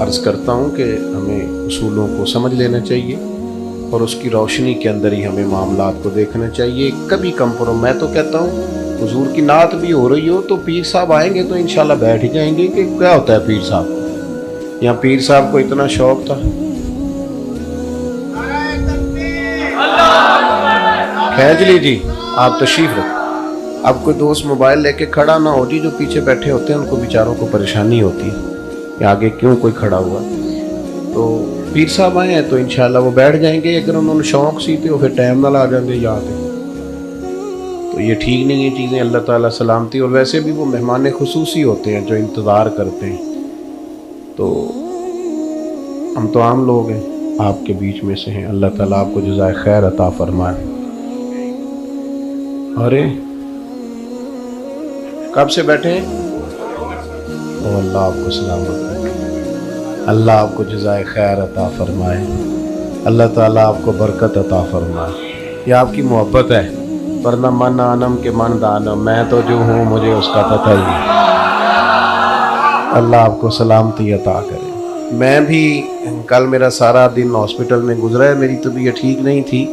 عرض کرتا ہوں کہ ہمیں اصولوں کو سمجھ لینا چاہیے اور اس کی روشنی کے اندر ہی ہمیں معاملات کو دیکھنا چاہیے. کبھی میں تو کہتا ہوں حضور کی نعت بھی ہو رہی ہو تو پیر صاحب آئیں گے تو انشاءاللہ بیٹھ ہی جائیں گے کہ کیا ہوتا ہے پیر صاحب. یہاں پیر صاحب کو اتنا شوق تھا. کھینچ لیجیے آپ تشریف رکھ. اب کوئی دوست موبائل لے کے کھڑا نہ ہو جی. جو پیچھے بیٹھے ہوتے ہیں ان کو بیچاروں کو پریشانی ہوتی ہے کہ آگے کیوں کوئی کھڑا ہوا. تو پیر صاحب آئے ہیں تو انشاءاللہ وہ بیٹھ جائیں گے. اگر انہوں نے شوق سی تو پھر ٹائم نہ لا جائیں گے یہاں پہ. تو یہ ٹھیک نہیں ہے چیزیں. اللہ تعالیٰ سلامتی. اور ویسے بھی وہ مہمان خصوصی ہوتے ہیں جو انتظار کرتے ہیں. تو ہم تو عام لوگ ہیں آپ کے بیچ میں سے ہیں. اللہ تعالیٰ آپ کو جزائے خیر عطا فرمائے. ارے کب سے بیٹھے ہیں؟ او اللہ آپ کو سلامت رکھے. اللہ آپ کو جزائے خیر عطا فرمائے. اللہ تعالیٰ آپ کو برکت عطا فرمائے. یہ آپ کی محبت ہے. ورنہ من آنم کے من دانم. میں تو جو ہوں مجھے اس کا پتہ ہی. اللہ آپ کو سلامتی عطا کرے. میں بھی کل میرا سارا دن ہاسپٹل میں گزرا ہے. میری طبیعت ٹھیک نہیں تھی.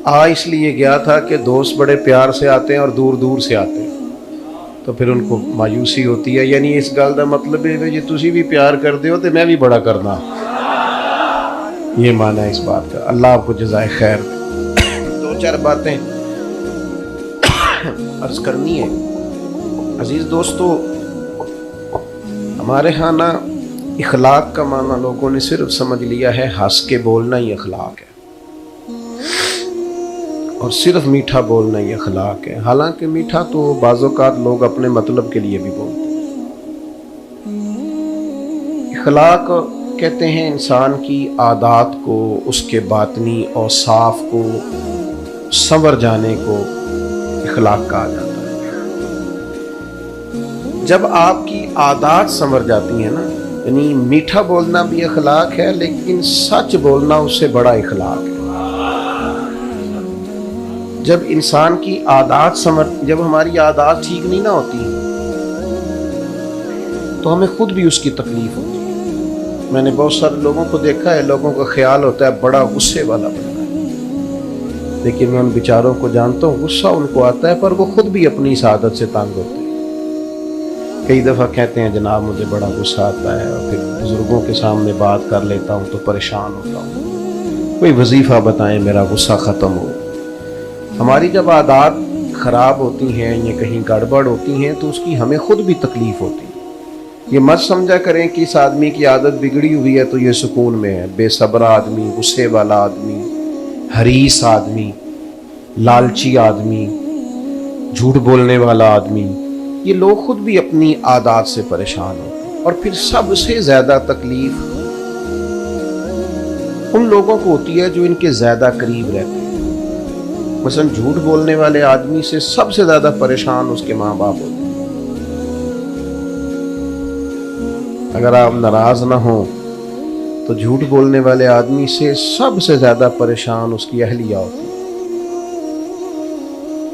اس لیے گیا تھا کہ دوست بڑے پیار سے آتے ہیں اور دور دور سے آتے ہیں تو پھر ان کو مایوسی ہوتی ہے. یعنی اس گل کا مطلب ہے کہ تسی بھی پیار کرتے ہو تو میں بھی بڑا کرنا. یہ معنی ہے اس بات کا. اللہ آپ کو جزائے خیر دے. دو چار باتیں عرض کرنی ہے. عزیز دوستو, ہمارے ہاں نا اخلاق کا معنی لوگوں نے صرف سمجھ لیا ہے ہنس کے بولنا ہی اخلاق ہے اور صرف میٹھا بولنا ہی اخلاق ہے. حالانکہ میٹھا تو بعض اوقات لوگ اپنے مطلب کے لیے بھی بولتے ہیں. اخلاق کہتے ہیں انسان کی عادات کو, اس کے باطنی اوصاف کو سنور جانے کو اخلاق کہا جاتا ہے. جب آپ کی عادات سنور جاتی ہیں نا, یعنی میٹھا بولنا بھی اخلاق ہے لیکن سچ بولنا اس سے بڑا اخلاق ہے. جب انسان کی عادات جب ہماری عادات ٹھیک نہیں نہ ہوتی تو ہمیں خود بھی اس کی تکلیف ہوتی ہے. میں نے بہت سارے لوگوں کو دیکھا ہے, لوگوں کا خیال ہوتا ہے بڑا غصے والا بندہ ہے, لیکن میں ان بیچاروں کو جانتا ہوں غصہ ان کو آتا ہے پر وہ خود بھی اپنی اس عادت سے تنگ ہوتے ہیں. کئی دفعہ کہتے ہیں جناب مجھے بڑا غصہ آتا ہے, اور پھر بزرگوں کے سامنے بات کر لیتا ہوں تو پریشان ہوتا ہوں, کوئی وظیفہ بتائیں میرا غصہ ختم ہو. ہماری جب عادات خراب ہوتی ہیں یا کہیں گڑبڑ ہوتی ہیں تو اس کی ہمیں خود بھی تکلیف ہوتی ہے. یہ مت سمجھا کریں کہ اس آدمی کی عادت بگڑی ہوئی ہے تو یہ سکون میں ہے. بے صبر آدمی, غصے والا آدمی, حریص آدمی, لالچی آدمی, جھوٹ بولنے والا آدمی, یہ لوگ خود بھی اپنی عادات سے پریشان ہوتے ہیں. اور پھر سب سے زیادہ تکلیف ان لوگوں کو ہوتی ہے جو ان کے زیادہ قریب رہتے ہیں. مثلا جھوٹ بولنے والے آدمی سے سب سے زیادہ پریشان اس کے ماں باپ ہوتے ہیں. اگر آپ ناراض نہ ہوں تو جھوٹ بولنے والے آدمی سے سب سے زیادہ پریشان اس کی اہلیہ ہوتی ہے.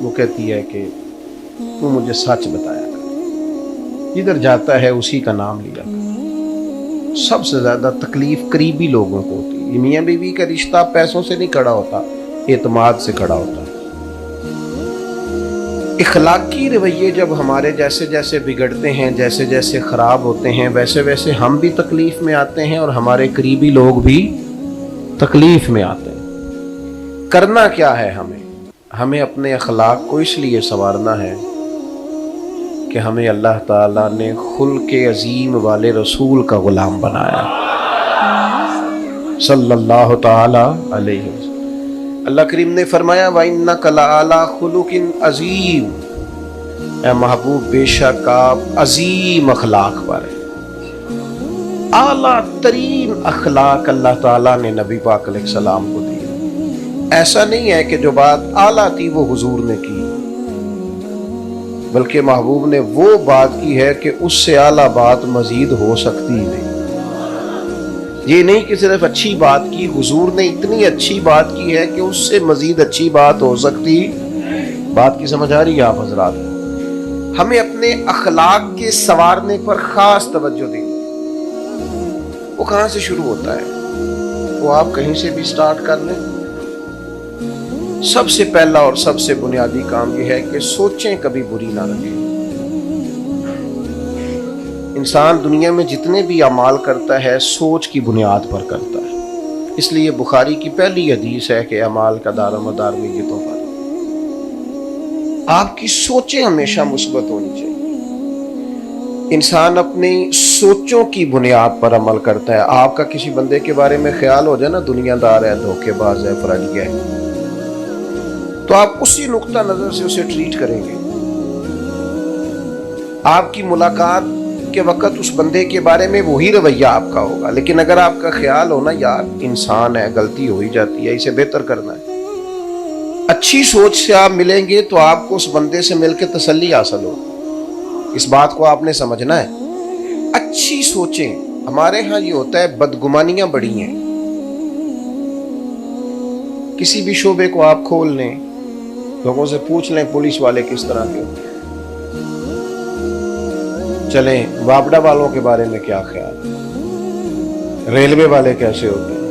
وہ کہتی ہے کہ تو مجھے سچ بتایا کر, جدھر جاتا ہے اسی کا نام لیا کر. سب سے زیادہ تکلیف قریبی لوگوں کو ہوتی ہے. میاں بیوی کا رشتہ پیسوں سے نہیں کھڑا ہوتا, اعتماد سے کھڑا ہوتا ہے. اخلاقی رویے جب ہمارے جیسے جیسے بگڑتے ہیں, جیسے جیسے خراب ہوتے ہیں, ویسے ویسے ہم بھی تکلیف میں آتے ہیں اور ہمارے قریبی لوگ بھی تکلیف میں آتے ہیں. کرنا کیا ہے ہمیں اپنے اخلاق کو اس لیے سنوارنا ہے کہ ہمیں اللہ تعالیٰ نے خلق عظیم والے رسول کا غلام بنایا صلی اللہ تعالیٰ علیہ وسلم. اللہ کریم نے فرمایا وَإِنَّكَ لَعَلَىٰ خُلُقٍ عَظِيمٍ, اے محبوب بے شک آپ عظیم اخلاق پر ہیں. اعلیٰ ترین اخلاق اللہ تعالیٰ نے نبی پاک علیہ السلام کو دی. ایسا نہیں ہے کہ جو بات اعلیٰ تھی وہ حضور نے کی, بلکہ محبوب نے وہ بات کی ہے کہ اس سے اعلیٰ بات مزید ہو سکتی ہی نہیں. یہ نہیں کہ صرف اچھی بات کی, حضور نے اتنی اچھی بات کی ہے کہ اس سے مزید اچھی بات ہو سکتی. بات کی سمجھ آ رہی ہے آپ حضرات؟ ہمیں اپنے اخلاق کے سنوارنے پر خاص توجہ دینی. وہ کہاں سے شروع ہوتا ہے؟ وہ آپ کہیں سے بھی سٹارٹ کر لیں. سب سے پہلا اور سب سے بنیادی کام یہ ہے کہ سوچیں کبھی بری نہ رکھیں. انسان دنیا میں جتنے بھی اعمال کرتا ہے سوچ کی بنیاد پر کرتا ہے. اس لیے بخاری کی پہلی حدیث ہے کہ اعمال کا دار و مدار نیتوں پر. آپ کی سوچیں ہمیشہ مثبت ہونی چاہیے. انسان اپنی سوچوں کی بنیاد پر عمل کرتا ہے. آپ کا کسی بندے کے بارے میں خیال ہو جائے نا دنیا دار ہے, دھوکے باز ہے, فرنگی ہے, تو آپ اسی نقطہ نظر سے اسے ٹریٹ کریں گے. آپ کی ملاقات کے وقت اس بندے کے بارے میں وہی رویہ آپ کا ہوگا. لیکن اگر آپ کا خیال ہونا یار انسان ہے, غلطی ہو ہی جاتی ہے, اسے بہتر کرنا ہے, اچھی سوچ سے آپ ملیں گے تو آپ کو اس بندے سے مل کے تسلی حاصل ہوگی. اس بات کو آپ نے سمجھنا ہے. اچھی سوچیں. ہمارے ہاں یہ ہوتا ہے بدگمانیاں بڑی ہیں. کسی بھی شعبے کو آپ کھول لیں, لوگوں سے پوچھ لیں پولیس والے کس طرح کے ہوتے ہیں, چلیں وابڈا والوں کے بارے میں کیا خیال ہے, ریلوے والے کیسے ہوتے ہیں,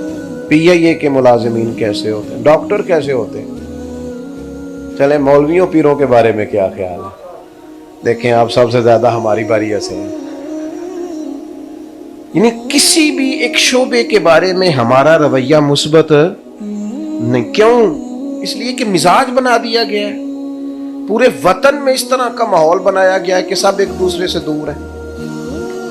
PIA کے ملازمین کیسے ہوتے ہیں, ڈاکٹر کیسے ہوتے ہیں, چلیں مولویوں پیروں کے بارے میں کیا خیال ہے. دیکھیں آپ سب سے زیادہ ہماری باری ایسے ہیں. یعنی کسی بھی ایک شعبے کے بارے میں ہمارا رویہ مثبت نہیں. کیوں؟ اس لیے کہ مزاج بنا دیا گیا ہے. پورے وطن میں اس طرح کا ماحول بنایا گیا ہے کہ سب ایک دوسرے سے دور ہیں,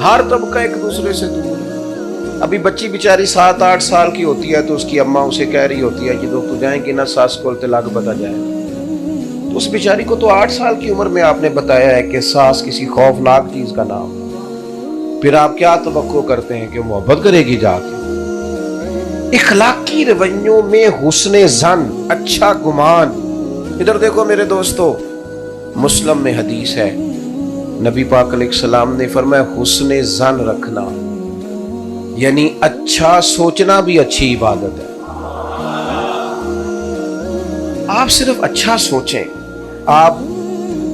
ہر طبقہ ایک دوسرے سے دور ہے. ابھی بچی بیچاری 7-8 سال کی ہوتی ہے تو اس کی اماں اسے کہہ رہی ہوتی ہے کہ تو جائیں گی نا ساس کو طلاق بتا جائے. تو اس بیچاری کو تو 8 سال کی عمر میں آپ نے بتایا ہے کہ ساس کسی خوفناک چیز کا نام. پھر آپ کیا توقع کرتے ہیں کہ محبت کرے گی جا کے؟ اخلاقی رویوں میں حسن ظن, اچھا گمان. ادھر دیکھو میرے دوستو, مسلم میں حدیث ہے, نبی پاک علیہ السلام نے فرمایا حسن ظن رکھنا یعنی اچھا سوچنا بھی اچھی عبادت ہے. آپ صرف اچھا سوچیں. آپ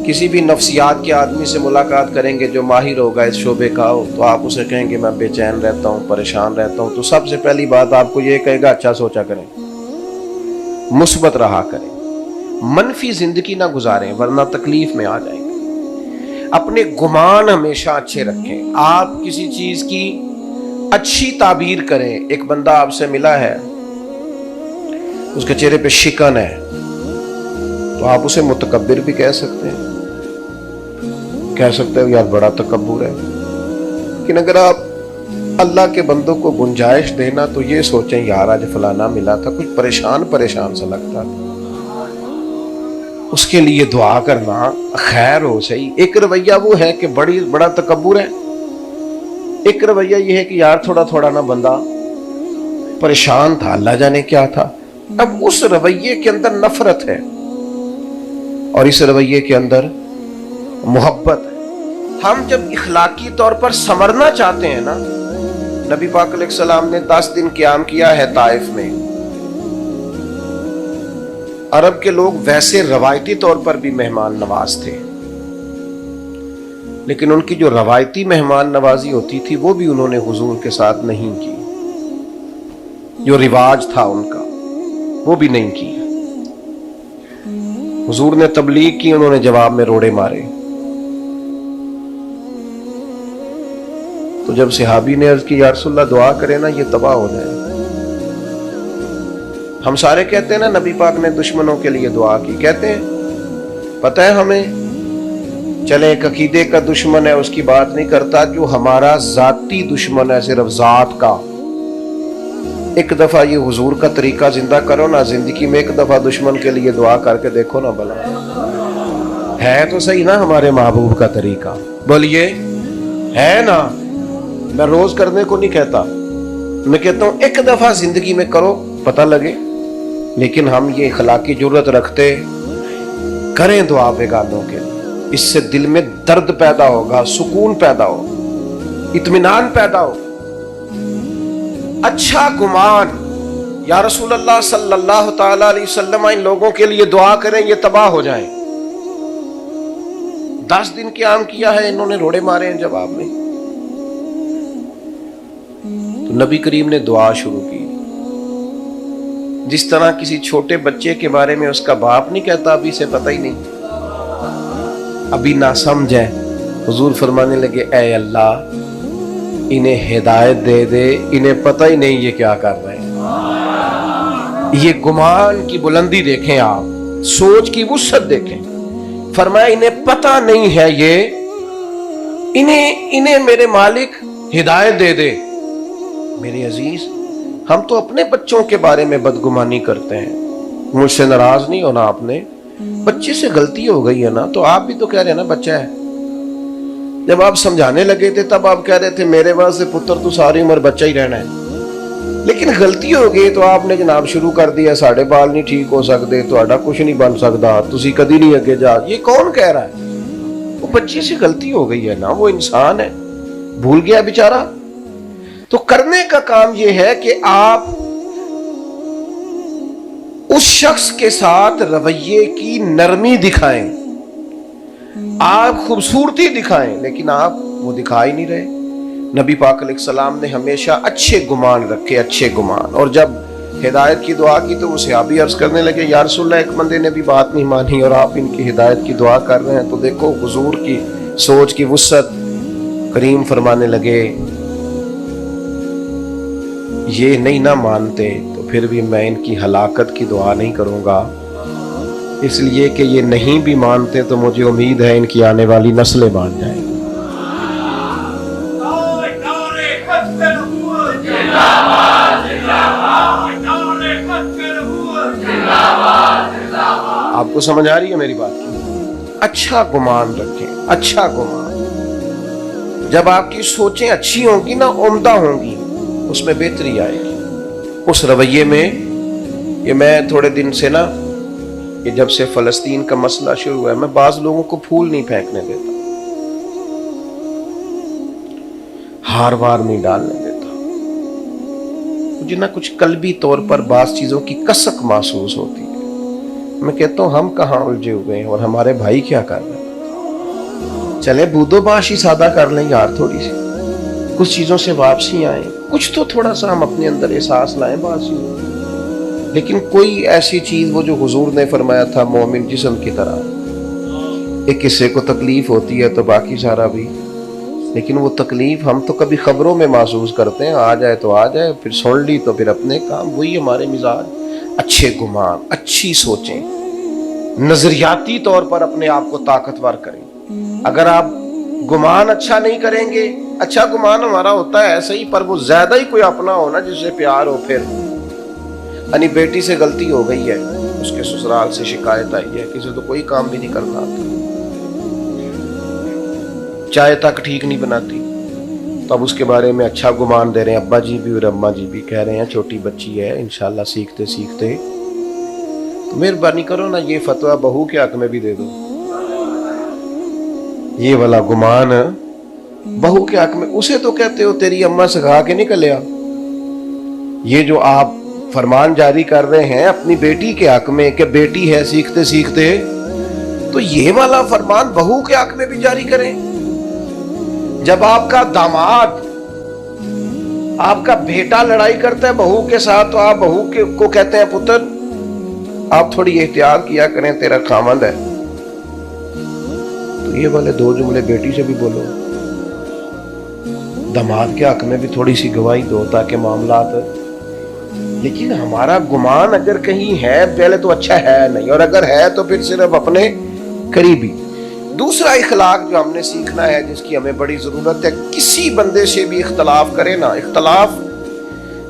کسی بھی نفسیات کے آدمی سے ملاقات کریں گے جو ماہر ہوگا اس شعبے کا ہو, تو آپ اسے کہیں گے میں بے چین رہتا ہوں, پریشان رہتا ہوں, تو سب سے پہلی بات آپ کو یہ کہے گا اچھا سوچا کریں, مثبت رہا کریں, منفی زندگی نہ گزاریں ورنہ تکلیف میں آ جائیں گے. اپنے گمان ہمیشہ اچھے رکھیں. آپ کسی چیز کی اچھی تعبیر کریں. ایک بندہ آپ سے ملا ہے, اس کے چہرے پہ شکن ہے, تو آپ اسے متکبر بھی کہہ سکتے ہیں, کہہ سکتے ہیں یار بڑا تکبر ہے. لیکن اگر آپ اللہ کے بندوں کو گنجائش دینا تو یہ سوچیں یار آج فلانا ملا تھا کچھ پریشان سا لگتا, اس کے لیے دعا کرنا خیر ہو صحیح. ایک رویہ وہ ہے کہ بڑا تکبر ہے, ایک رویہ یہ ہے کہ یار تھوڑا نا بندہ پریشان تھا, اللہ جانے کیا تھا. اب اس رویے کے اندر نفرت ہے اور اس رویے کے اندر محبت ہے. ہم جب اخلاقی طور پر سنورنا چاہتے ہیں نا, نبی پاک علیہ السلام نے 10 دن قیام کیا ہے طائف میں. عرب کے لوگ ویسے روایتی طور پر بھی مہمان نواز تھے, لیکن ان کی جو روایتی مہمان نوازی ہوتی تھی وہ بھی انہوں نے حضور کے ساتھ نہیں کی. جو رواج تھا ان کا وہ بھی نہیں کی. حضور نے تبلیغ کی, انہوں نے جواب میں روڑے مارے. تو جب صحابی نے عرض کی یا رسول اللہ دعا کرے نا یہ تباہ ہو جائے. ہم سارے کہتے ہیں نا نبی پاک نے دشمنوں کے لیے دعا کی, کہتے ہیں پتہ ہے ہمیں. چلے ایک عقیدے کا دشمن ہے اس کی بات نہیں کرتا, جو ہمارا ذاتی دشمن ہے صرف ذات کا. ایک دفعہ یہ حضور کا طریقہ زندہ کرو نا, زندگی میں ایک دفعہ دشمن کے لیے دعا کر کے دیکھو نا, بلا ہے تو صحیح نا ہمارے محبوب کا طریقہ. بولیے ہے نا. میں روز کرنے کو نہیں کہتا, میں کہتا ہوں ایک دفعہ زندگی میں کرو پتہ لگے. لیکن ہم یہ اخلاقی جرت رکھتے کریں دعا بیگانوں کے لیے, اس سے دل میں درد پیدا ہوگا, سکون پیدا ہو, اطمینان پیدا ہو, اچھا گمان. یا رسول اللہ صلی اللہ تعالی علیہ وسلم ان لوگوں کے لیے دعا کریں یہ تباہ ہو جائیں. 10 دن قیام کیا ہے, انہوں نے روڑے مارے ہیں جواب میں. تو نبی کریم نے دعا شروع کی. جس طرح کسی چھوٹے بچے کے بارے میں اس کا باپ نہیں کہتا ابھی سے پتہ ہی نہیں، ابھی نہ سمجھ ہے، حضور فرمانے لگے اے اللہ انہیں ہدایت دے دے، انہیں پتہ ہی نہیں یہ کیا کر رہے ہیں. یہ گمان کی بلندی دیکھیں آپ، سوچ کی وسعت دیکھیں. فرمایا انہیں پتہ نہیں ہے، یہ انہیں میرے مالک ہدایت دے دے. میرے عزیز، ہم تو اپنے بچوں کے بارے میں بدگمانی کرتے ہیں. مجھ سے ناراض نہیں ہونا آپ نے، بچے سے غلطی ہو گئی ہے نا، تو آپ بھی تو کہہ رہے ہیں نا بچہ ہے. جب آپ سمجھانے لگے تھے تب آپ کہہ رہے تھے میرے واسطے پتر تو ساری عمر بچہ ہی رہنا ہے. لیکن غلطی ہو گئی تو آپ نے جناب شروع کر دیا ساڑھے بال نہیں ٹھیک ہو سکتے، تہاڈا کچھ نہیں بن سکتا، تسی کدی نہیں اگے جا. یہ کون کہہ رہا ہے؟ وہ بچے سے غلطی ہو گئی ہے نا، وہ انسان ہے، بھول گیا بیچارہ. تو کرنے کا کام یہ ہے کہ آپ اس شخص کے ساتھ رویے کی نرمی دکھائیں، آپ خوبصورتی دکھائیں، لیکن آپ وہ دکھا ہی نہیں رہے. نبی پاک علیہ السلام نے ہمیشہ اچھے گمان رکھے، اچھے گمان. اور جب ہدایت کی دعا کی تو وہ صحابی عرض کرنے لگے یا رسول اللہ ایک بندے نے بھی بات نہیں مانی اور آپ ان کی ہدایت کی دعا کر رہے ہیں. تو دیکھو حضور کی سوچ کی وسعت. کریم فرمانے لگے یہ نہیں نہ مانتے تو پھر بھی میں ان کی ہلاکت کی دعا نہیں کروں گا، اس لیے کہ یہ نہیں بھی مانتے تو مجھے امید ہے ان کی آنے والی نسلیں مان جائیں. آپ کو سمجھ آ رہی ہے میری بات کی؟ اچھا گمان رکھیں، اچھا گمان. جب آپ کی سوچیں اچھی ہوں گی نا، عمدہ ہوں گی، اس میں بہتری آئے گی. اس رویے میں یہ میں تھوڑے دن سے نا، کہ جب سے فلسطین کا مسئلہ شروع ہوا ہے، میں بعض لوگوں کو پھول نہیں پھینکنے دیتا، ہار وار نہیں ڈالنے دیتا. مجھے نہ کچھ قلبی طور پر بعض چیزوں کی کسک محسوس ہوتی ہے. میں کہتا ہوں ہم کہاں الجھے ہوئے ہیں اور ہمارے بھائی کیا کر رہے ہیں. چلے بودو باشی سادہ کر لیں یار، تھوڑی سی کچھ چیزوں سے واپسی آئیں، کچھ تو تھوڑا سا ہم اپنے اندر احساس لائیں بعض چیزوں. لیکن کوئی ایسی چیز وہ جو حضور نے فرمایا تھا مومن جسم کی طرح، ایک حصے کو تکلیف ہوتی ہے تو باقی سارا بھی. لیکن وہ تکلیف ہم تو کبھی خبروں میں محسوس کرتے ہیں، آ جائے تو آ جائے، پھر سن لی تو پھر اپنے کام. وہی ہمارے مزاج. اچھے گمان، اچھی سوچیں، نظریاتی طور پر اپنے آپ کو طاقتور کریں. اگر آپ گمان اچھا نہیں کریں گے، اچھا گمان ہمارا ہوتا ہے ایسا ہی، پر وہ زیادہ ہی کوئی اپنا ہونا جس سے پیار ہو. پھر یعنی بیٹی سے غلطی ہو گئی ہے، اس کے سسرال سے شکایت آئی ہے، کسی تو کوئی کام بھی نہیں کرنا آتا، چائے تک ٹھیک نہیں بناتی، تو اب اس کے بارے میں اچھا گمان دے رہے ہیں. ابا جی بھی اور اماں جی بھی کہہ رہے ہیں چھوٹی بچی ہے، انشاءاللہ سیکھتے سیکھتے. تو مہربانی کرو نا یہ فتویٰ بہو کے حق میں بھی دے دو. یہ والا گمان بہو کے حق میں. اسے تو کہتے ہو تیری اماں سکھا کے نکلیا. یہ جو آپ فرمان جاری کر رہے ہیں اپنی بیٹی کے حق میں کہ بیٹی ہے سیکھتے سیکھتے، تو یہ والا فرمان بہو کے حق میں بھی جاری کریں. جب آپ کا داماد، آپ کا بیٹا لڑائی کرتا ہے بہو کے ساتھ، تو آپ بہو کو کہتے ہیں پتر آپ تھوڑی احتیاط کیا کریں، تیرا خامند ہے. تو یہ والے دو جملے بیٹی سے بھی بولو. داماد کے حق میں بھی تھوڑی سی گواہی دو تاکہ معاملات. لیکن ہمارا گمان اگر کہیں ہے پہلے تو اچھا ہے نہیں، اور اگر ہے تو پھر صرف اپنے قریبی. دوسرا اخلاق جو ہم نے سیکھنا ہے، جس کی ہمیں بڑی ضرورت ہے، کسی بندے سے بھی اختلاف کرے نا، اختلاف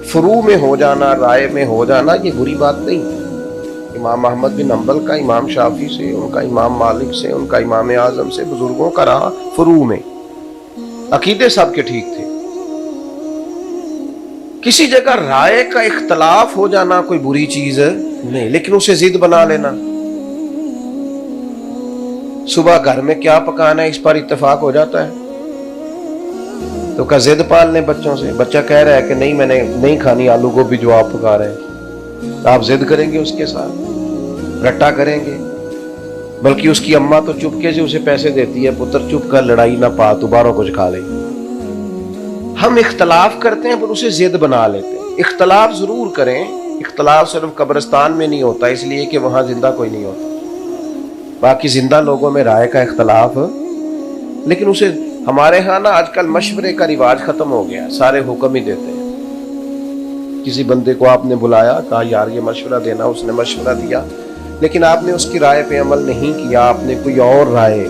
فروع میں ہو جانا، رائے میں ہو جانا، یہ بری بات نہیں. امام احمد بن حنبل کا امام شافعی سے، ان کا امام مالک سے، ان کا امام اعظم سے، بزرگوں کا رہا فروع میں، عقیدے سب کے ٹھیک تھے. کسی جگہ رائے کا اختلاف ہو جانا کوئی بری چیز نہیں، لیکن اسے ضد بنا لینا. صبح گھر میں کیا پکانا ہے اس پر اتفاق ہو جاتا ہے، تو کا ضد پال لیں بچوں سے. بچہ کہہ رہا ہے کہ نہیں میں نے نہیں کھانی آلو گوبھی جو آپ پکا رہے ہیں، تو آپ ضد کریں گے، اس کے ساتھ رٹا کریں گے. بلکہ اس کی اماں تو چپکے سے اسے پیسے دیتی ہے، پتر چپ کر لڑائی نہ پا، تو باروں کچھ کھا لے. ہم اختلاف کرتے ہیں پر اسے ضد بنا لیتے ہیں. اختلاف ضرور کریں, اختلاف صرف قبرستان میں نہیں ہوتا اس لیے کہ وہاں زندہ کوئی نہیں ہوتا, باقی زندہ لوگوں میں رائے کا اختلاف, لیکن اسے ہمارے ہاں نا آج کل مشورے کا رواج ختم ہو گیا, سارے حکم ہی دیتے ہیں. کسی بندے کو آپ نے بلایا, کہا یار یہ مشورہ دینا, اس نے مشورہ دیا, لیکن آپ نے اس کی رائے پہ عمل نہیں کیا, آپ نے کوئی اور رائے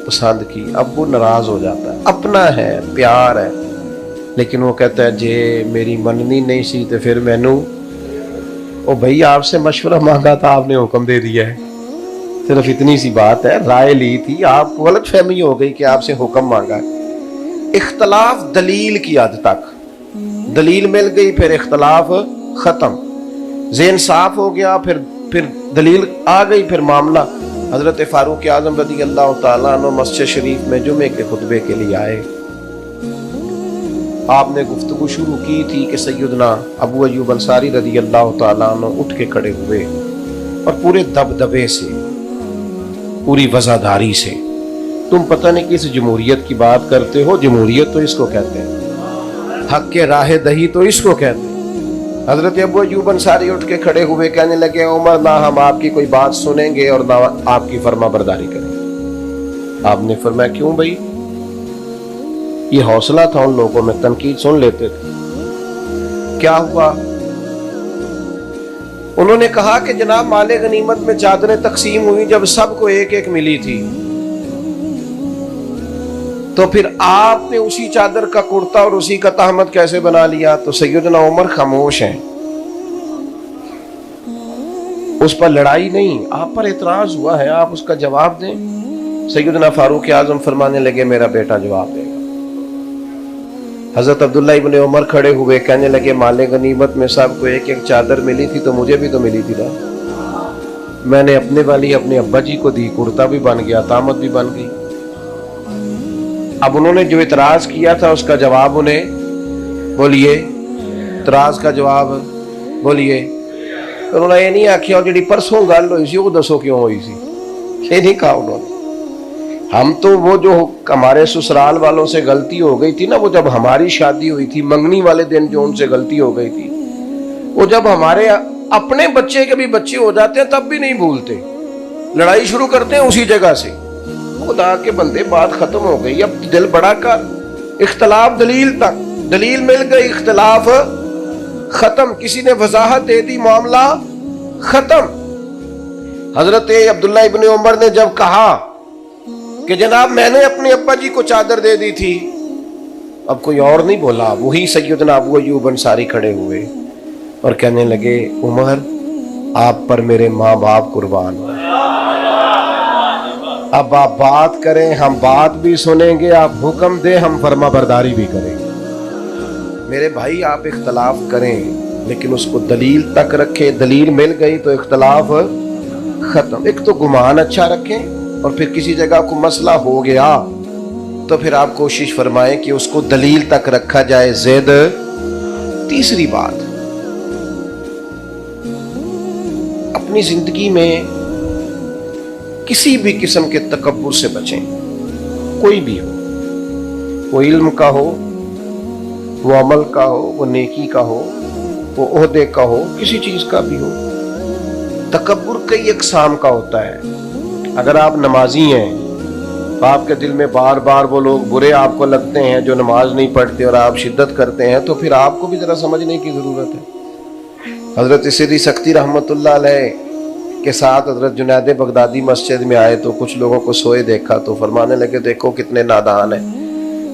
پسند کی, اب وہ ناراض ہو جاتا ہے. اپنا ہے, پیار ہے, لیکن وہ کہتا ہے جے میری مننی نہیں سی تو پھر مینوں, او بھائی آپ سے مشورہ مانگا تھا, آپ نے حکم دے دیا ہے, صرف اتنی سی بات ہے, رائے لی تھی, آپ کو غلط فہمی ہو گئی کہ آپ سے حکم مانگا. اختلاف دلیل کی حد تک, دلیل مل گئی پھر اختلاف ختم, ذہن صاف ہو گیا, پھر دلیل آ گئی, پھر معاملہ. حضرت فاروق اعظم رضی اللہ تعالیٰ عنہ مسجد شریف میں جمعے کے خطبے کے لیے آئے. آپ نے گفتگو شروع کی تھی کہ سیدنا ابو ایوب انصاری رضی اللہ تعالیٰ عنہ اٹھ کے کھڑے ہوئے اور پورے دبدبے سے, پوری وزاداری سے, تم پتہ نہیں کس جمہوریت کی بات کرتے ہو, جمہوریت تو اس کو کہتے ہیں, حق کے راہ دہی تو اس کو کہتے ہیں. حضرت ابو ایوب انصاری اٹھ کے کھڑے ہوئے, کہنے لگے عمر نہ ہم آپ کی کوئی بات سنیں گے اور نہ آپ کی فرما برداری کریں گے. آپ نے فرمایا کیوں بھائی؟ یہ حوصلہ تھا ان لوگوں میں, تنقید سن لیتے تھے. کیا ہوا؟ انہوں نے کہا کہ جناب مال غنیمت میں چادریں تقسیم ہوئی, جب سب کو ایک ایک ملی تھی تو پھر آپ نے اسی چادر کا کرتا اور اسی کا تہمت کیسے بنا لیا؟ تو سیدنا عمر خاموش ہیں, اس پر لڑائی نہیں, آپ پر اعتراض ہوا ہے, آپ اس کا جواب دیں. سیدنا فاروق اعظم فرمانے لگے میرا بیٹا جواب دے گا. حضرت عبداللہ ابن عمر کھڑے ہوئے, کہنے لگے مال غنیمت میں سب کو ایک ایک چادر ملی تھی تو مجھے بھی تو ملی تھی نا, میں نے اپنے والی اپنے ابا جی کو دی, کرتا بھی بن گیا, تہمت بھی بن گئی. اب انہوں نے جو اعتراض کیا تھا اس کا جواب انہیں بولیے, اعتراض کا جواب بولیے. انہوں نے یہ نہیں آخیا جی پرسوں گل ہوئی سی وہ دسو کیوں ہوئی سی, یہ نہیں کہا انہوں نے. ہم تو وہ جو ہمارے سسرال والوں سے غلطی ہو گئی تھی نا, وہ جب ہماری شادی ہوئی تھی منگنی والے دن جو ان سے غلطی ہو گئی تھی, وہ جب ہمارے اپنے بچے کے بھی بچے ہو جاتے ہیں تب بھی نہیں بھولتے, لڑائی شروع کرتے ہیں اسی جگہ سے. خدا کے بندے بات ختم ہو گئی, اب دل بڑا کر, اختلاف دلیل تک, دلیل مل گئی, اختلاف ختم, کسی نے وضاحت دے دی, معاملہ ختم. حضرت عبداللہ ابن عمر نے جب کہا کہ جناب میں نے اپنے ابا جی کو چادر دے دی تھی, اب کوئی اور نہیں بولا, وہی سیدنا ابو ایوب انصاری کھڑے ہوئے اور کہنے لگے عمر آپ پر میرے ماں باپ قربان ہو, اب آپ بات کریں ہم بات بھی سنیں گے, آپ حکم دیں ہم فرما برداری بھی کریں گے. میرے بھائی آپ اختلاف کریں لیکن اس کو دلیل تک رکھیں, دلیل مل گئی تو اختلاف ختم. ایک تو گمان اچھا رکھیں, اور پھر کسی جگہ کو مسئلہ ہو گیا تو پھر آپ کوشش فرمائیں کہ اس کو دلیل تک رکھا جائے, زید. تیسری بات, اپنی زندگی میں کسی بھی قسم کے تکبر سے بچیں, کوئی بھی ہو, وہ علم کا ہو, وہ عمل کا ہو, وہ نیکی کا ہو, وہ عہدے کا ہو, کسی چیز کا بھی ہو. تکبر کئی اقسام کا ہوتا ہے. اگر آپ نمازی ہیں تو آپ کے دل میں بار بار وہ لوگ برے آپ کو لگتے ہیں جو نماز نہیں پڑھتے اور آپ شدت کرتے ہیں, تو پھر آپ کو بھی ذرا سمجھنے کی ضرورت ہے. حضرت سری سختی رحمت اللہ علیہ کے ساتھ حضرت جنید بغدادی مسجد میں آئے تو کچھ لوگوں کو سوئے دیکھا تو فرمانے لگے دیکھو کتنے نادان ہیں,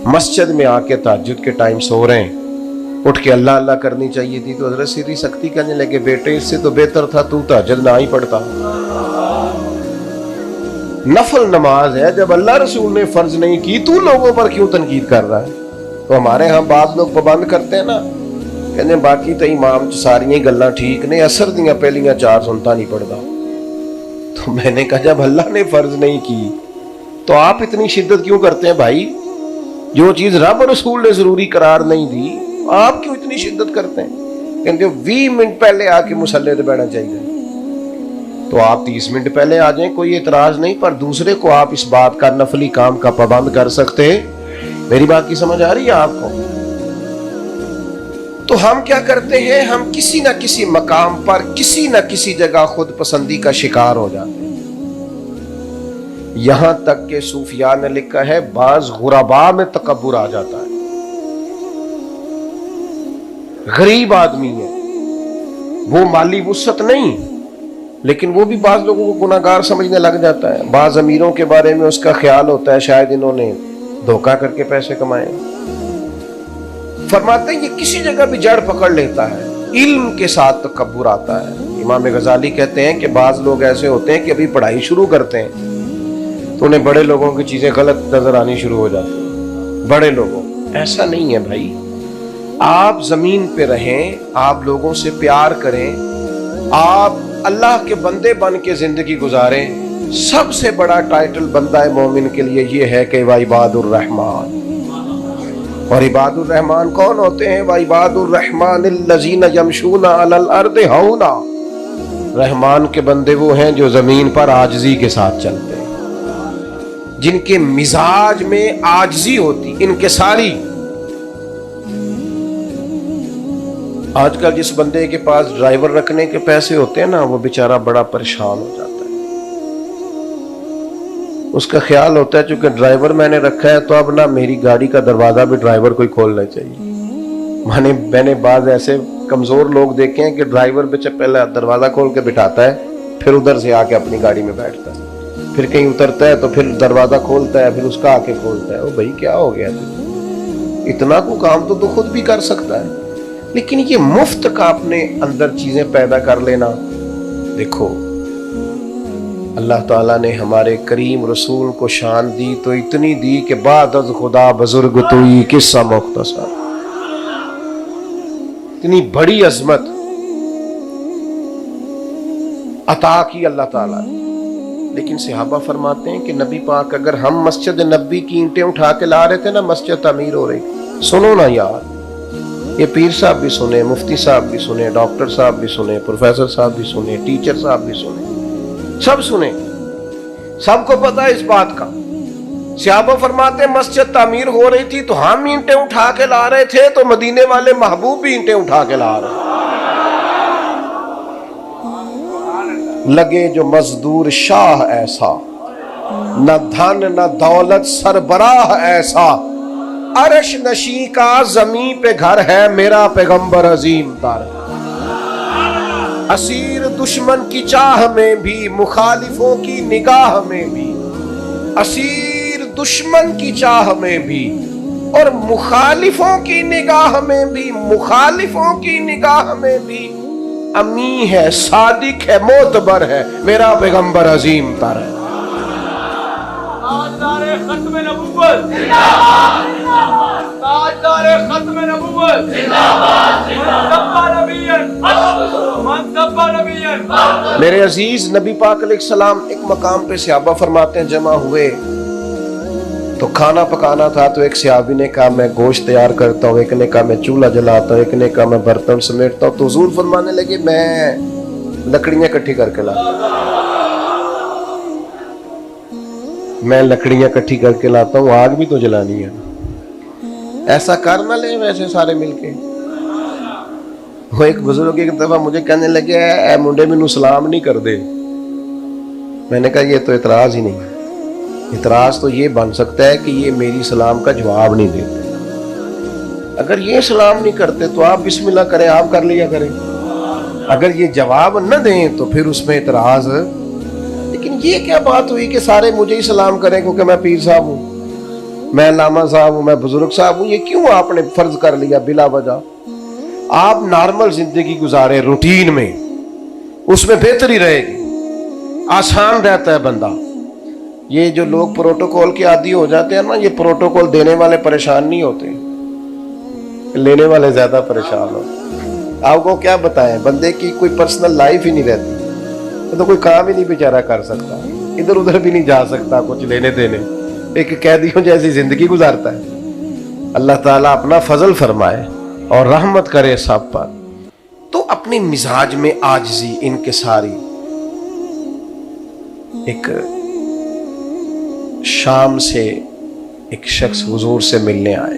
مسجد میں آ کے تہجد کے ٹائم سو رہے ہیں, اٹھ کے اللہ اللہ کرنی چاہیے تھی. تو حضرت سری سختی کہنے لگے بیٹے اس سے تو بہتر تھا تو تہجد نہ ہی پڑھتا. نفل نماز ہے, جب اللہ رسول نے فرض نہیں کی تو لوگوں پر کیوں تنقید کر رہا ہے؟ تو ہمارے ہاں بعض لوگ پابند کرتے ہیں نا, کہنے باقی تو امام ساریاں گلاں ٹھیک نے, اثر دیاں پہلیاں 4 سنتا نہیں پڑھتا. تو میں نے کہا جب اللہ نے فرض نہیں کی تو آپ اتنی شدت کیوں کرتے ہیں بھائی؟ جو چیز رب رسول نے ضروری قرار نہیں دی آپ کیوں اتنی شدت کرتے ہیں؟ کہتے 20 منٹ پہلے آ کے مصلی پہ بیٹھنا چاہیے, تو آپ 30 منٹ پہلے آ جائیں, کوئی اعتراض نہیں, پر دوسرے کو آپ اس بات کا نفلی کام کا پابند کر سکتے. میری بات کی سمجھ آ رہی ہے آپ کو؟ تو ہم کیا کرتے ہیں؟ ہم کسی نہ کسی مقام پر کسی نہ کسی جگہ خود پسندی کا شکار ہو جاتے ہیں. یہاں تک کہ صوفیاء نے لکھا ہے بعض غرباء میں تکبر آ جاتا ہے. غریب آدمی ہے، وہ مالی وسعت نہیں، لیکن وہ بھی بعض لوگوں کو گناہگار سمجھنے لگ جاتا ہے. بعض امیروں کے بارے میں اس کا خیال ہوتا ہے شاید انہوں نے دھوکہ کر کے پیسے کمائے. فرماتے ہیں یہ کسی جگہ بھی جڑ پکڑ لیتا ہے. علم کے ساتھ تکبر آتا ہے. امام غزالی کہتے ہیں کہ بعض لوگ ایسے ہوتے ہیں کہ ابھی پڑھائی شروع کرتے ہیں تو انہیں بڑے لوگوں کی چیزیں غلط نظر آنی شروع ہو جاتی ہیں. بڑے لوگوں، ایسا نہیں ہے بھائی. آپ زمین پہ رہیں، آپ لوگوں سے پیار کریں، آپ اللہ کے بندے بن کے زندگی گزاریں. سب سے بڑا ٹائٹل بندہ مومن کے لیے یہ ہے کہ وعباد الرحمن. اور عباد الرحمن کون ہوتے ہیں؟ وعباد الرحمن الذین یمشون علی الارض ہونا. رحمان کے بندے وہ ہیں جو زمین پر عاجزی کے ساتھ چلتے ہیں، جن کے مزاج میں عاجزی ہوتی، انکساری. آج کل جس بندے کے پاس ڈرائیور رکھنے کے پیسے ہوتے ہیں نا، وہ بیچارہ بڑا پریشان ہو جاتا ہے. اس کا خیال ہوتا ہے چونکہ ڈرائیور میں نے رکھا ہے تو اب نہ میری گاڑی کا دروازہ بھی ڈرائیور کو ہی کھولنا چاہیے. میں نے بعض ایسے کمزور لوگ دیکھے ہیں کہ ڈرائیور پہ پہلے دروازہ کھول کے بٹھاتا ہے، پھر ادھر سے آ کے اپنی گاڑی میں بیٹھتا ہے، پھر کہیں اترتا ہے تو پھر دروازہ کھولتا ہے، پھر اس کا آ کے کھولتا ہے. او بھائی کیا ہو گیا تجھے؟ اتنا کو کام تو خود بھی کر سکتا ہے. لیکن یہ مفت کا اپنے اندر چیزیں پیدا کر لینا. دیکھو اللہ تعالیٰ نے ہمارے کریم رسول کو شان دی تو اتنی دی کہ بعد از خدا بزرگ توئی قصہ مختصر. اتنی بڑی عظمت عطا کی اللہ تعالیٰ نے. لیکن صحابہ فرماتے ہیں کہ نبی پاک اگر ہم مسجد نبی کی اینٹیں اٹھا کے لا رہے تھے نا، مسجد تعمیر ہو رہی. سنو نا یار، یہ پیر صاحب بھی سنے، مفتی صاحب بھی سنے، ڈاکٹر صاحب بھی سنے، پروفیسر صاحب بھی سنے، ٹیچر صاحب بھی سنے، سب سنے، سب کو پتا ہے اس بات کا. صحابہ فرماتے ہیں مسجد تعمیر ہو رہی تھی تو ہم اینٹیں اٹھا کے لا رہے تھے تو مدینے والے محبوب بھی اینٹیں اٹھا کے لا رہے. لگے جو مزدور شاہ ایسا، نہ دھن نہ دولت سربراہ ایسا، عرش نشیں کا زمین پہ گھر ہے میرا پیغمبر عظیم تر. اسیر دشمن کی چاہ میں بھی، مخالفوں کی نگاہ میں بھی، اسیر دشمن کی چاہ میں بھی اور مخالفوں کی نگاہ میں بھی، مخالفوں کی نگاہ میں بھی امی ہے، صادق ہے، معتبر ہے میرا پیغمبر عظیم تر ہے. تاجدار ختم نبوت زندہ باد، تاجدار ختم نبوت زندہ باد، منصب نبی. میرے عزیز نبی پاک علیہ السلام ایک مقام پہ صحابہ فرماتے ہیں جمع ہوئے تو کھانا پکانا تھا. تو ایک صحابی نے کہا میں گوشت تیار کرتا ہوں، ایک نے کہا میں چولہا جلاتا ہوں، ایک نے کہا میں برتن سمیٹتا ہوں. تو حضور فرمانے لگے میں لکڑیاں اکٹھی کر کے لاتا ہوں، میں لکڑیاں اکٹھی کر کے لاتا ہوں، آگ بھی تو جلانی ہے. ایسا کر نہ لیں ویسے سارے مل کے. وہ ایک بزرگ ایک دفعہ مجھے کہنے لگے اے منڈے مینوں سلام نہیں کر دے. میں نے کہا یہ تو اعتراض ہی نہیں ہے. اعتراض تو یہ بن سکتا ہے کہ یہ میری سلام کا جواب نہیں دیتے. اگر یہ سلام نہیں کرتے تو آپ بسم اللہ کریں، آپ کر لیا کریں. اگر یہ جواب نہ دیں تو پھر اس میں اعتراض. لیکن یہ کیا بات ہوئی کہ سارے مجھے ہی سلام کریں کیونکہ میں پیر صاحب ہوں، میں علامہ صاحب ہوں، میں بزرگ صاحب ہوں؟ یہ کیوں آپ نے فرض کر لیا بلا وجہ؟ آپ نارمل زندگی گزارے روٹین میں، اس میں بہتری رہے گی، آسان رہتا ہے بندہ. یہ جو لوگ پروٹوکول کے عادی ہو جاتے ہیں نا، یہ پروٹوکول دینے والے پریشان نہیں ہوتے، لینے والے زیادہ پریشان ہوتے. آپ کو کیا بتائیں، بندے کی کوئی پرسنل لائف ہی نہیں رہتی، تو کوئی کام ہی نہیں بیچارہ کر سکتا، ادھر ادھر بھی نہیں جا سکتا کچھ لینے دینے، ایک قیدیوں جیسی زندگی گزارتا ہے. اللہ تعالیٰ اپنا فضل فرمائے اور رحمت کرے سب پر. تو اپنے مزاج میں عاجزی، انکساری. ایک شام سے ایک شخص حضور سے ملنے آئے.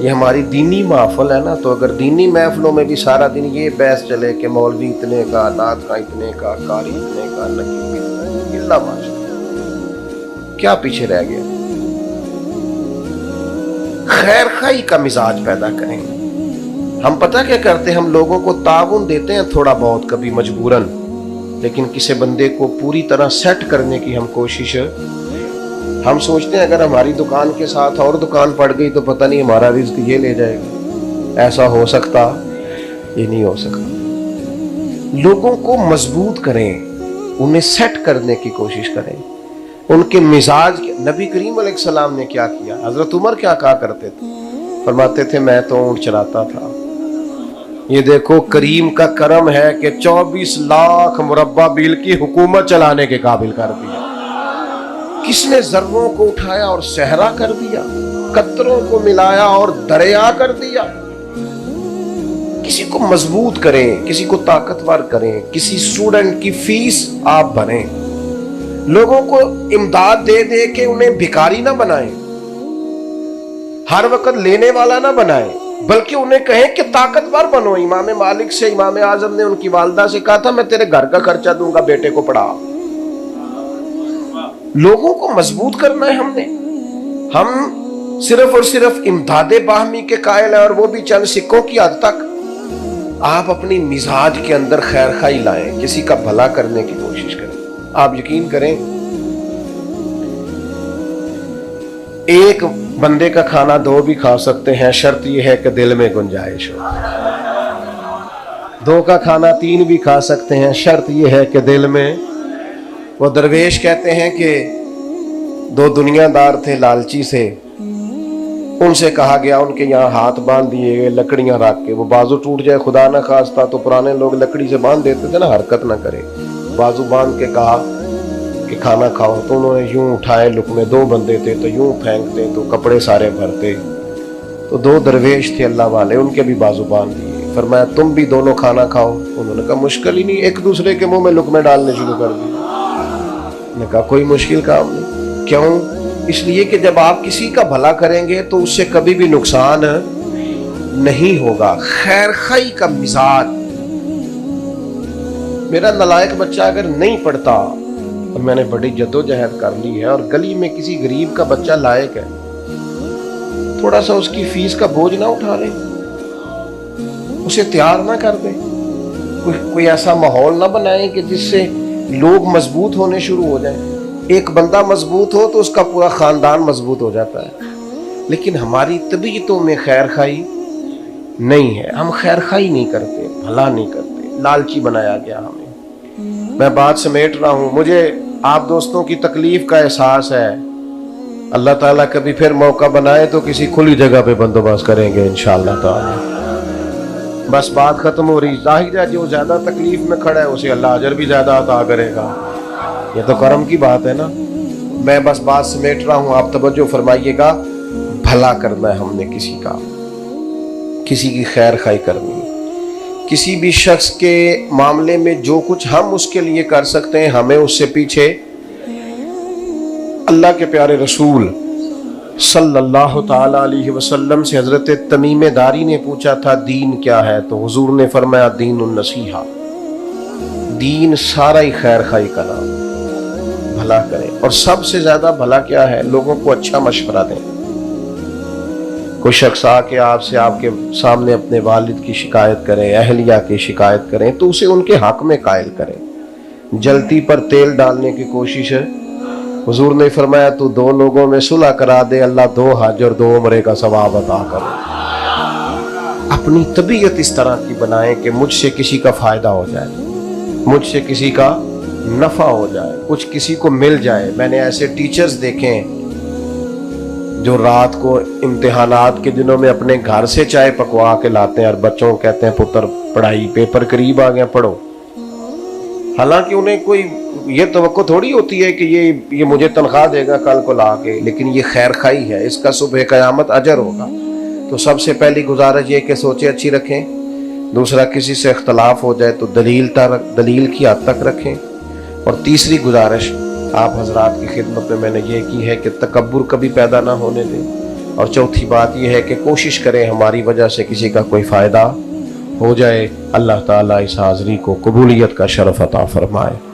یہ ہماری دینی محفل ہے نا، تو اگر دینی محفلوں میں بھی سارا دن یہ بحث چلے کہ مولوی اتنے کا، نعت خواں اتنے کا، قاری اتنے کا، نقیب اتنے کا، اللہ ماشاء، کیا پیچھے رہ گیا؟ خیر خواہی کا مزاج پیدا کریں۔ ہم پتہ کیا کرتے ہیں، ہم لوگوں کو تعاون دیتے ہیں تھوڑا بہت کبھی مجبوراً، لیکن کسی بندے کو پوری طرح سیٹ کرنے کی ہم کوشش، ہم سوچتے ہیں اگر ہماری دکان کے ساتھ اور دکان پڑ گئی تو پتہ نہیں ہمارا رزق یہ لے جائے گا۔ ایسا ہو سکتا؟ یہ نہیں ہو سکتا۔ لوگوں کو مضبوط کریں، انہیں سیٹ کرنے کی کوشش کریں، ان کے مزاج۔ نبی کریم علیہ السلام نے کیا کیا؟ حضرت عمر کیا کہا کرتے تھے؟ فرماتے تھے میں تو اونٹ چراتا تھا۔ یہ دیکھو کریم کا کرم ہے کہ 24 لاکھ مربع میل کی حکومت چلانے کے قابل کر دیا۔ کس نے ذروں کو اٹھایا اور صحرا کر دیا، قطروں کو ملایا اور دریا کر دیا۔ کسی کو مضبوط کریں، کسی کو طاقتور کریں، کسی اسٹوڈنٹ کی فیس آپ بھریں۔ لوگوں کو امداد دے دے کے انہیں بھکاری نہ بنائیں، ہر وقت لینے والا نہ بنائیں، بلکہ انہیں کہیں کہ طاقتور بنو۔ امام مالک سے امام اعظم نے ان کی والدہ سے کہا تھا میں تیرے گھر کا خرچہ دوں گا، بیٹے کو پڑھا۔ لوگوں کو مضبوط کرنا ہے ہم نے۔ ہم صرف اور صرف امداد باہمی کے قائل ہیں، اور وہ بھی چند سکوں کی حد تک۔ آپ اپنی مزاج کے اندر خیر خواہی لائیں، کسی کا بھلا کرنے کی کوشش کریں۔ آپ یقین کریں، ایک بندے کا کھانا دو بھی کھا سکتے ہیں، شرط یہ ہے کہ دل میں گنجائش ہو۔ دو کا کھانا تین بھی کھا سکتے ہیں، شرط یہ ہے کہ دل میں۔ وہ درویش کہتے ہیں کہ دو دنیا دار تھے لالچی سے، ان سے کہا گیا، ان کے یہاں ہاتھ باندھ دیے گئے لکڑیاں رکھ کے، وہ بازو ٹوٹ جائے خدا نہ خواستہ تو پرانے لوگ لکڑی سے باندھ دیتے تھے نا، حرکت نہ کرے۔ بازو باندھ کے کہا کہ کھانا کھاؤ، تو انہوں نے یوں اٹھائے لقمے، دو بندے تھے تو یوں پھینکتے تو کپڑے سارے بھرتے۔ تو دو درویش تھے اللہ والے، ان کے بھی بازو باندھ دیے، فرمایا تم بھی دونوں کھانا کھاؤ۔ انہوں نے کہا مشکل ہی نہیں، ایک دوسرے کے منہ میں لقمے ڈالنے شروع کر دیے۔ نے کہا کوئی مشکل کام نہیں۔ کیوں؟ اس لیے کہ جب آپ کسی کا بھلا کریں گے تو اس سے کبھی بھی نقصان نہیں ہوگا۔ خیر خواہی کا مزاج۔ میرا نالائق بچہ اگر نہیں پڑھتا اور میں نے بڑی جدوجہد کر لی ہے، اور گلی میں کسی غریب کا بچہ لائق ہے، تھوڑا سا اس کی فیس کا بوجھ نہ اٹھا لیں، اسے تیار نہ کر دیں، کوئی ایسا ماحول نہ بنائیں کہ جس سے لوگ مضبوط ہونے شروع ہو جائیں۔ ایک بندہ مضبوط ہو تو اس کا پورا خاندان مضبوط ہو جاتا ہے۔ لیکن ہماری طبیعتوں میں خیر خواہی نہیں ہے، ہم خیر خواہی نہیں کرتے، بھلا نہیں کرتے، لالچی بنایا گیا ہمیں۔ میں بات سمیٹ رہا ہوں، مجھے آپ دوستوں کی تکلیف کا احساس ہے۔ اللہ تعالیٰ کبھی پھر موقع بنائے تو کسی کھلی جگہ پہ بندوبست کریں گے انشاءاللہ تعالیٰ۔ بس بات ختم ہو رہی۔ ظاہر ہے جو زیادہ تکلیف میں کھڑا ہے اسے اللہ اجر بھی زیادہ عطا کرے گا، یہ تو کرم کی بات ہے نا۔ میں بس بات سمیٹ رہا ہوں، آپ توجہ فرمائیے گا۔ بھلا کرنا ہے ہم نے کسی کا، کسی کی خیر خواہی کرنی ہے۔ کسی بھی شخص کے معاملے میں جو کچھ ہم اس کے لیے کر سکتے ہیں، ہمیں اس سے پیچھے۔ اللہ کے پیارے رسول صلی اللہ تعالی علیہ وسلم سے حضرت تمیم داری نے پوچھا تھا دین کیا ہے، تو حضور نے فرمایا دین النصیحہ، دین سارا ہی خیر خواہی کا نام، بھلا کریں۔ اور سب سے زیادہ بھلا کیا ہے؟ لوگوں کو اچھا مشورہ دیں۔ کوئی شخص آ کے آپ سے آپ کے سامنے اپنے والد کی شکایت کریں، اہلیہ کی شکایت کریں، تو اسے ان کے حق میں قائل کریں۔ جلتی پر تیل ڈالنے کی کوشش ہے۔ حضور نے فرمایا تو دو لوگوں میں صلح کرا دے، اللہ 2 حج اور 2 عمرے کا ثواب عطا کرے۔ اپنی طبیعت اس طرح کی بنائیں کہ مجھ سے کسی کا فائدہ ہو جائے، مجھ سے کسی کا نفع ہو جائے، کچھ کسی کو مل جائے۔ میں نے ایسے ٹیچرز دیکھے ہیں جو رات کو امتحانات کے دنوں میں اپنے گھر سے چائے پکوا کے لاتے ہیں اور بچوں کو کہتے ہیں پتر پڑھائی، پیپر قریب آ گیا پڑھو۔ حالانکہ انہیں کوئی یہ توقع تھوڑی ہوتی ہے کہ یہ مجھے تنخواہ دے گا کل کو لا کے، لیکن یہ خیر خواہی ہے، اس کا صبح قیامت اجر ہوگا۔ تو سب سے پہلی گزارش یہ کہ سوچیں اچھی رکھیں۔ دوسرا، کسی سے اختلاف ہو جائے تو دلیل کی حد تک رکھیں۔ اور تیسری گزارش آپ حضرات کی خدمت میں نے یہ کی ہے کہ تکبر کبھی پیدا نہ ہونے دیں، اور چوتھی بات یہ ہے کہ کوشش کریں ہماری وجہ سے کسی کا کوئی فائدہ ہو جائے۔ اللہ تعالیٰ اس حاضری کو قبولیت کا شرف عطا فرمائے۔